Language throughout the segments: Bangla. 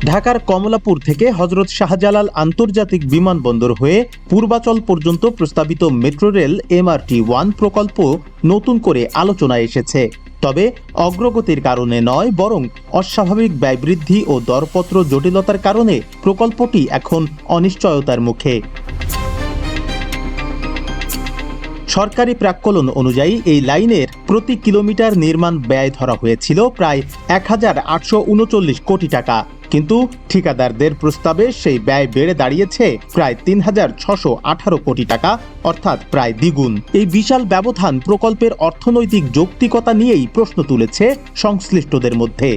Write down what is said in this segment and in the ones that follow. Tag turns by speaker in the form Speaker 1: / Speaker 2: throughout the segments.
Speaker 1: ঢাকার কমলাপুর থেকে হযরত শাহজালাল আন্তর্জাতিক বিমানবন্দর হয়ে পূর্বাচল পর্যন্ত প্রস্তাবিত মেট্রো রেল MRT-1 প্রকল্প নতুন করে আলোচনায় এসেছে। তবে অগ্রগতির কারণে নয়, বরং অস্বাভাবিক ব্যয় বৃদ্ধি ও দরপত্র জটিলতার কারণে প্রকল্পটি এখন অনিশ্চয়তার মুখে। সরকারি প্রাক্কলন অনুযায়ী এই লাইনের প্রতি কিলোমিটার নির্মাণ ব্যয় ধরা হয়েছিল প্রায় ১,৮৩৯ কোটি টাকা, কিন্তু ঠিকাদারদের প্রস্তাবে সেই ব্যয় বেড়ে দাঁড়িয়েছে প্রায় ৩,৬১৮ কোটি টাকা, অর্থাৎ প্রায় দ্বিগুণ। এই বিশাল ব্যবধান প্রকল্পের অর্থনৈতিক যৌক্তিকতা নিয়েই প্রশ্ন তুলেছে সংশ্লিষ্টদের মধ্যে।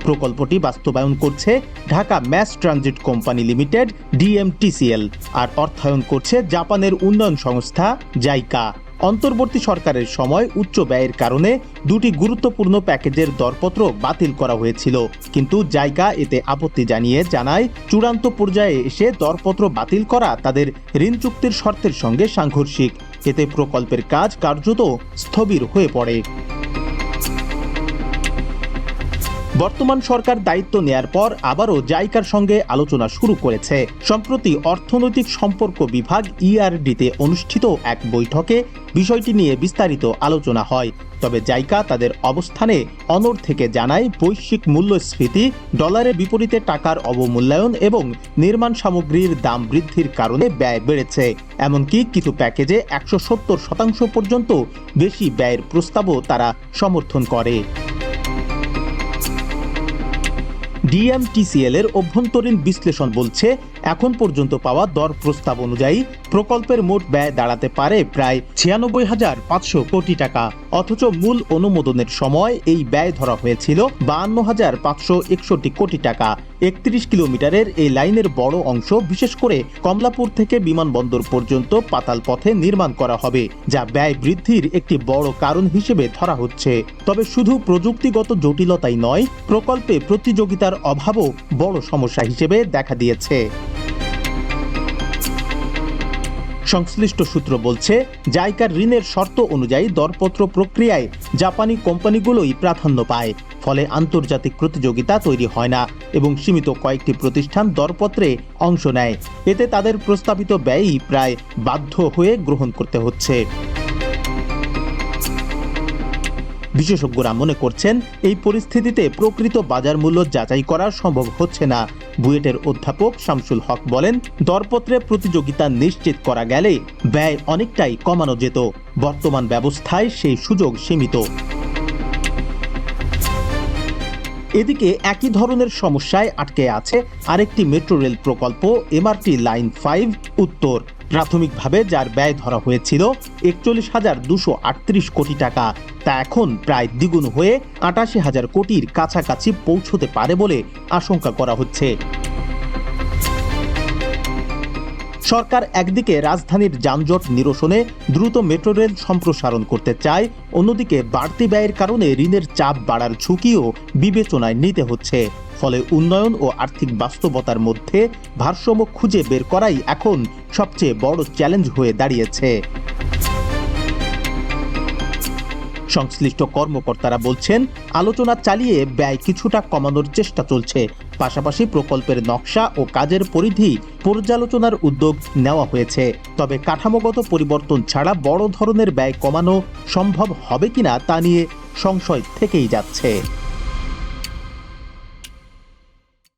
Speaker 1: প্রকল্পটি বাস্তবায়ন করছে Dhaka mass transit company limited DMTCL, আর অর্থায়ন করছে জাপানের উন্নয়ন সংস্থা জাইকা। অন্তর্বর্তী সরকারের সময় উচ্চ ব্যয়ের কারণে দুটি গুরুত্বপূর্ণ প্যাকেজের দরপত্র বাতিল করা হয়েছিল, কিন্তু জাইকা এতে আপত্তি জানিয়ে জানায় চূড়ান্ত পর্যায়ে এসে দরপত্র বাতিল করা তাদের ঋণ চুক্তির শর্তের সঙ্গে সাংঘর্ষিক। এতে প্রকল্পের কাজ কার্যত স্থবির হয়ে পড়ে। বর্তমান সরকার দায়িত্ব নেয়ার পর আবারও জাইকার সঙ্গে আলোচনা শুরু করেছে। সম্প্রতি অর্থনৈতিক সম্পর্ক বিভাগ ERD-তে অনুষ্ঠিত এক বৈঠকে বিষয়টি নিয়ে বিস্তারিত আলোচনা হয়। তবে জাইকা তাদের অবস্থানে অনড় থেকে জানায়, বৈশ্বিক মূল্যস্ফীতি, ডলারের বিপরীতে টাকার অবমূল্যায়ন এবং নির্মাণ সামগ্রীর দাম বৃদ্ধির কারণে ব্যয় বেড়েছে। এমনকি কিছু প্যাকেজে ১৭০% পর্যন্ত বেশি ব্যয়ের প্রস্তাবও তারা সমর্থন করে। DMTCL এর অভ্যন্তরীণ বিশ্লেষণ বলছে, এখন পর্যন্ত পাওয়া দর প্রস্তাব অনুযায়ী প্রকল্পের মোট ব্যয় দাঁড়াতে পারে প্রায় ৯৬,৫০০ কোটি টাকা, অথচ মূল অনুমোদনের সময় এই ব্যয় ধরা হয়েছিল ৫২,৫৬১ কোটি টাকা। ৩১ কিলোমিটারের এই লাইনের বড় অংশ, বিশেষ করে কমলাপুর থেকে বিমানবন্দর পর্যন্ত পাতাল পথে নির্মাণ করা হবে, যা ব্যয় বৃদ্ধির একটি বড় কারণ হিসেবে ধরা হচ্ছে। তবে শুধু প্রযুক্তিগত জটিলতাই নয়, প্রকল্পে প্রতিযোগিতার অভাবও বড় সমস্যা হিসেবে দেখা দিয়েছে। সংশ্লিষ্ট সূত্র বলছে, জাইকার ঋণের শর্ত অনুযায়ী দরপত্র প্রক্রিয়ায় জাপানি কোম্পানিগুলোই প্রাধান্য পায়। ফলে আন্তর্জাতিক প্রতিযোগিতা তৈরি হয় না এবং সীমিত কয়েকটি প্রতিষ্ঠান দরপত্রে অংশ নেয়। এতে তাদের প্রস্তাবিত ব্যয়ই প্রায় বাধ্য হয়ে গ্রহণ করতে হচ্ছে। বিশেষজ্ঞরা মনে করছেন, এই পরিস্থিতিতে প্রকৃত বাজার মূল্য যাচাই করা সম্ভব হচ্ছে না। বুয়েটের অধ্যাপক শামসুল হক বলেন, দরপত্রে প্রতিযোগিতা নিশ্চিত করা গেলে ব্যয় অনেকটাই কমানো যেত। বর্তমান ব্যবস্থায় সেই সুযোগ সীমিত। এদিকে একই ধরনের সমস্যায় আটকে আছে আরেকটি মেট্রো রেল প্রকল্প MRT লাইন 5 উত্তর। প্রাথমিকভাবে যার ব্যয় ধরা হয়েছিল ৪১,২৩৮ কোটি টাকা, তা এখন প্রায় দ্বিগুণ হয়ে ৮৮,০০০ কোটির কাছাকাছি পৌঁছতে পারে বলে আশঙ্কা করা হচ্ছে। সরকার একদিকে রাজধানীর যানজট নিরসনে দ্রুত মেট্রো রেল সম্প্রসারণ করতে চায়, অন্যদিকে বাড়তি ব্যয়ের কারণে ঋণের চাপ বাড়ার ঝুঁকিও বিবেচনায় নিতে হচ্ছে। ফলে উন্নয়ন ও আর্থিক বাস্তবতার মধ্যে ভারসাম্য খুঁজে বের করাই এখন সবচেয়ে বড় চ্যালেঞ্জ হয়ে দাঁড়িয়েছে। সংশ্লিষ্ট কর্মকর্তারা বলছেন, আলোচনা চালিয়ে ব্যয় কিছুটা কমানোর চেষ্টা চলছে। পাশাপাশি প্রকল্পের নকশা ও কাজের পরিধি পর্যালোচনার উদ্যোগ নেওয়া হয়েছে। তবে কাঠামোগত পরিবর্তন ছাড়া বড় ধরনের ব্যয় কমানো সম্ভব হবে কিনা তা নিয়ে সংশয় থেকেই যাচ্ছে।